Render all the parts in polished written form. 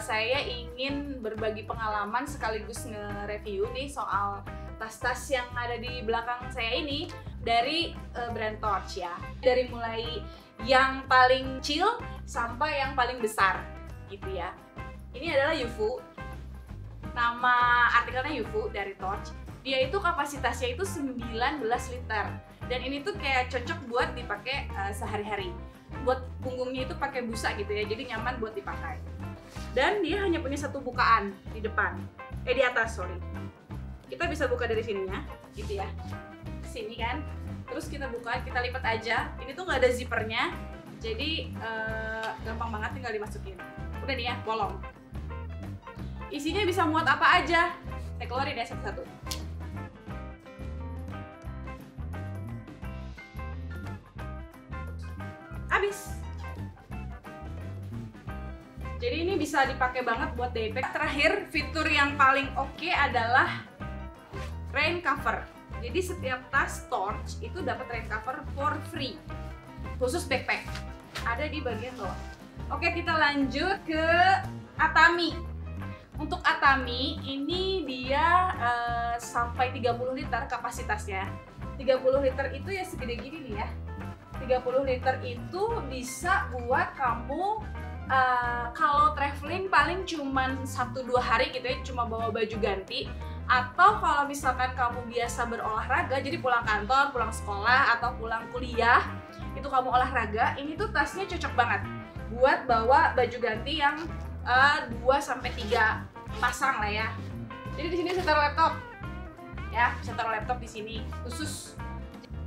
saya ingin berbagi pengalaman sekaligus nge-review nih soal tas-tas yang ada di belakang saya ini dari brand Torch ya. Dari mulai yang paling kecil sampai yang paling besar gitu ya. Ini adalah Yufu. Nama artikelnya Yufu dari Torch. Dia itu kapasitasnya itu 19 liter. Dan ini tuh kayak cocok buat dipakai sehari-hari. Buat punggungnya itu pakai busa gitu ya, jadi nyaman buat dipakai. Dan dia hanya punya satu bukaan di depan, di atas sorry. Kita bisa buka dari sininya, gitu ya. Sini kan, terus kita buka, kita lipat aja. Ini tuh nggak ada zippernya, jadi gampang banget tinggal dimasukin. Udah nih ya, bolong. Isinya bisa muat apa aja. Saya keluarin ya satu-satu. Habis. Jadi ini bisa dipakai banget buat daypack. Terakhir, fitur yang paling oke adalah rain cover. Jadi setiap tas Torch itu dapat rain cover for free. Khusus backpack. Ada di bagian bawah. Oke, kita lanjut ke Atami. Untuk Atami ini dia sampai 30 liter kapasitasnya. 30 liter itu ya segede gini nih ya. 30 liter itu bisa buat kamu kalau traveling paling cuman 1-2 hari gitu ya, cuma bawa baju ganti. Atau kalau misalkan kamu biasa berolahraga, jadi pulang kantor, pulang sekolah, atau pulang kuliah, itu kamu olahraga, ini tuh tasnya cocok banget buat bawa baju ganti yang 2-3 pasang lah ya. Jadi di sini saya taruh laptop, ya, bisa taruh laptop di sini khusus.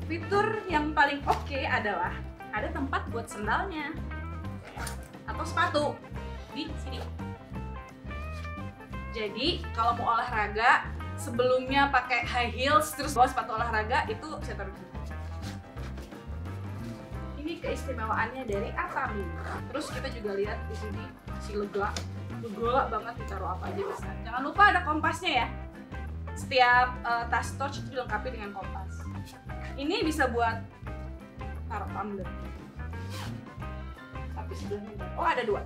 Fitur yang paling oke adalah ada tempat buat sendalnya atau sepatu di sini. Jadi kalau mau olahraga, sebelumnya pakai high heels terus bawa sepatu olahraga, itu bisa taruh di sini. Ini keistimewaannya dari Atami. Terus kita juga lihat di sini si lega banget, ditaruh apa aja bisa. Jangan lupa ada kompasnya ya. Setiap tas Torch itu dilengkapi dengan kompas. Ini bisa buat taruh tumbler. Tapi sebelahnya ada dua.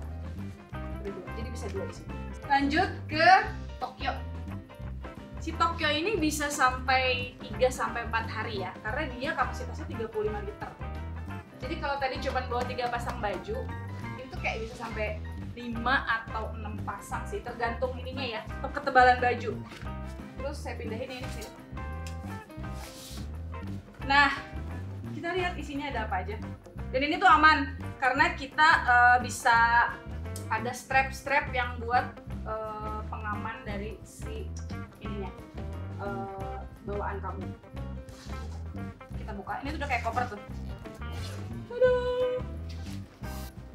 Jadi bisa dua di sini. Lanjut ke Tokyo. Si Tokyo ini bisa sampai 3-4 hari ya, karena dia kapasitasnya 35 liter. Jadi kalau tadi cuma bawa 3 pasang baju, itu kayak bisa sampai 5 atau 6 pasang sih, tergantung ininya ya, ketebalan baju. Terus saya pindahin ini sih. Nah, kita lihat isinya ada apa aja. Dan ini tuh aman karena kita bisa ada strap yang buat pengaman dari si ininya, bawaan kamu. Kita buka. Ini tuh udah kayak koper tuh.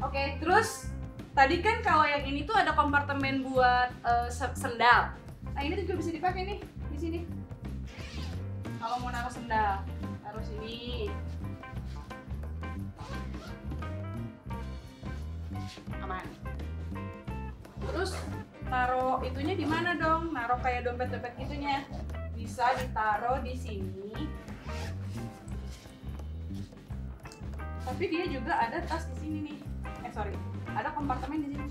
Oke, terus tadi kan kalau yang ini tuh ada kompartemen buat sendal. Nah, ini juga bisa dipakai nih di sini. Kalau mau naruh sendal, taruh sini. Aman. Terus taruh itunya di mana dong? Naruh kayak dompet-dompet gitunya. Bisa ditaruh di sini. Tapi dia juga ada tas di sini nih. Ada kompartemen di sini.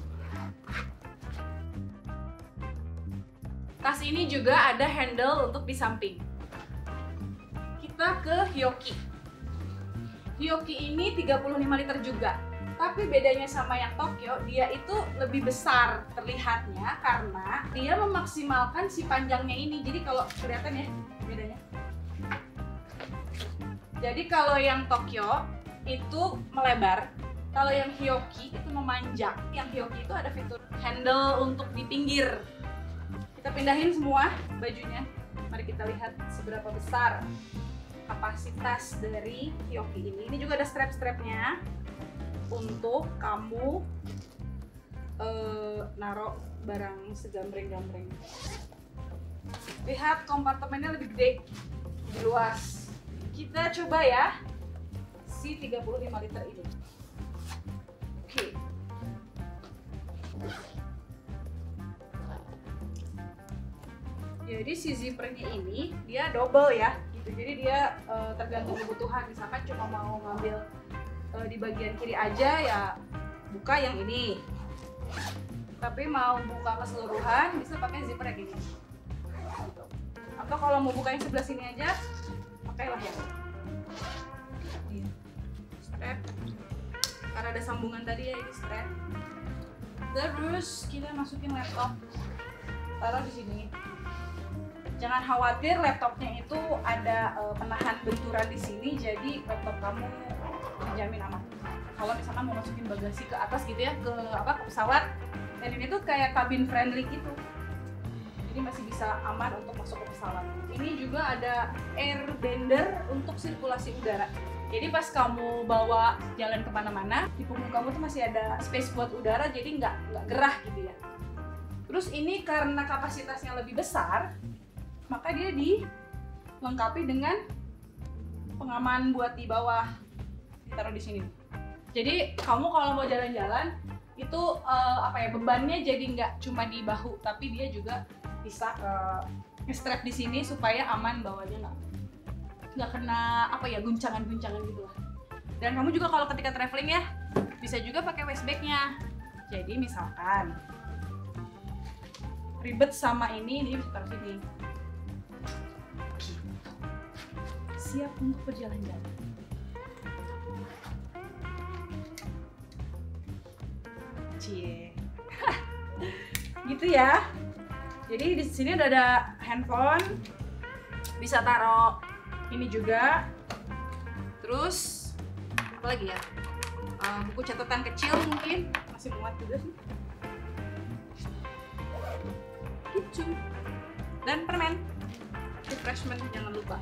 Tas ini juga ada handle untuk di samping. Kita ke Hyoki. Hyoki ini 35 liter juga. Tapi bedanya sama yang Tokyo, dia itu lebih besar terlihatnya karena dia memaksimalkan si panjangnya ini. Jadi kalau kelihatan ya bedanya. Jadi kalau yang Tokyo itu melebar, kalau yang Hyoki itu memanjang. Yang Hyoki itu ada fitur handle untuk di pinggir. Kita pindahin semua bajunya. Mari kita lihat seberapa besar kapasitas dari Hyoki ini. Ini juga ada strap-strapnya untuk kamu naruh barang segambreng-gambreng. Lihat kompartemennya lebih gede, lebih luas. Kita coba ya si 35 liter ini. Oke. Jadi si zippernya ini dia double ya, gitu. Jadi dia tergantung kebutuhan. Misalkan cuma mau ngambil di bagian kiri aja ya buka yang ini. Tapi mau buka keseluruhan bisa pakai zipper kayak gini. Atau kalau mau buka yang sebelah sini aja, pakailah yang ini. Strap. Karena ada sambungan tadi ya, ini strap. Terus kita masukin laptop, taruh di sini. Jangan khawatir, laptopnya itu ada penahan benturan di sini, jadi laptop kamu dijamin aman. Kalau misalkan mau masukin bagasi ke atas gitu ya, ke pesawat, dan ini tuh kayak cabin friendly gitu, jadi masih bisa aman untuk masuk ke pesawat. Ini juga ada air bender untuk sirkulasi udara. Jadi pas kamu bawa jalan kemana-mana, di punggung kamu tuh masih ada space buat udara, jadi nggak gerah gitu ya. Terus ini karena kapasitasnya lebih besar, maka dia dilengkapi dengan pengaman buat di bawah, ditaruh di sini. Jadi kamu kalau mau jalan-jalan itu bebannya jadi nggak cuma di bahu, tapi dia juga bisa nge-strap di sini supaya aman bawanya, nggak kena guncangan-guncangan gitu lah. Dan kamu juga kalau ketika traveling ya bisa juga pakai waist bag-nya. Jadi misalkan ribet sama ini, dia bisa taruh sini. Siap untuk berjalan-jalan. Cie. Gitu ya. Jadi di sini udah ada handphone, bisa taruh ini juga. Terus apa lagi ya? Buku catatan kecil mungkin masih muat juga sih. Gitu. Dan permen, refreshment jangan lupa.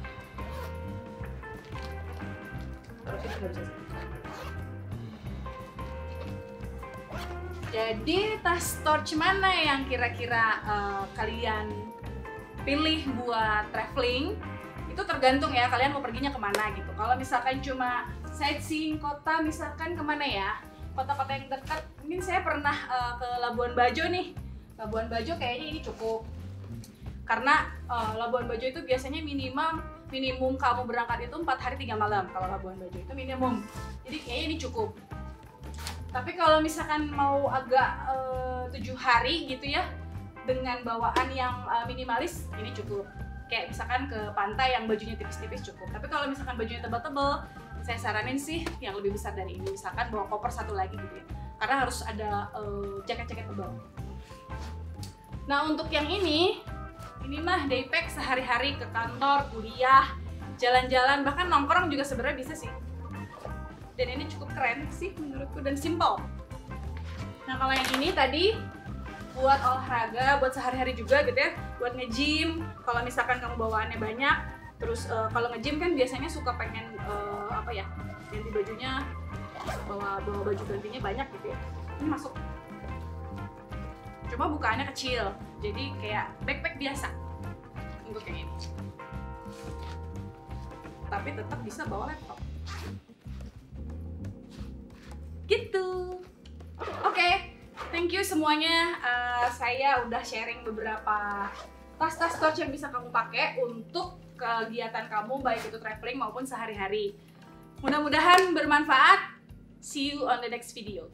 Terus ini nggak bisa sih. Jadi tas storage mana yang kira-kira kalian pilih buat traveling? Itu tergantung ya, kalian mau perginya kemana gitu. Kalau misalkan cuma sightseeing kota, misalkan kemana ya, kota-kota yang dekat. Ini saya pernah ke Labuan Bajo nih. Labuan Bajo kayaknya ini cukup, karena Labuan Bajo itu biasanya minimum kamu berangkat itu 4 hari 3 malam. Kalau Labuan Bajo itu minimum, jadi kayaknya ini cukup. Tapi kalau misalkan mau agak 7 hari gitu ya, dengan bawaan yang minimalis, ini cukup. Kayak misalkan ke pantai yang bajunya tipis-tipis cukup. Tapi kalau misalkan bajunya tebal-tebal, saya saranin sih yang lebih besar dari ini. Misalkan bawa koper 1 lagi gitu ya, karena harus ada jaket-jaket tebal. Nah untuk yang ini mah day pack sehari-hari ke kantor, kuliah, jalan-jalan, bahkan nongkrong juga sebenarnya bisa sih. Dan ini cukup keren sih menurutku dan simple. Nah kalau yang ini tadi buat olahraga, buat sehari-hari juga gitu ya, buat nge-gym. Kalau misalkan kamu bawaannya banyak, terus kalau nge-gym kan biasanya suka pengen ganti bajunya, bawa baju gantinya banyak gitu ya. Ini masuk. Cuma bukaannya kecil, jadi kayak backpack biasa untuk yang ini. Tapi tetap bisa bawa laptop. Gitu. Oke, thank you semuanya. Saya udah sharing beberapa tas-tas storage yang bisa kamu pakai untuk kegiatan kamu, baik itu traveling maupun sehari-hari. Mudah-mudahan bermanfaat. See you on the next video.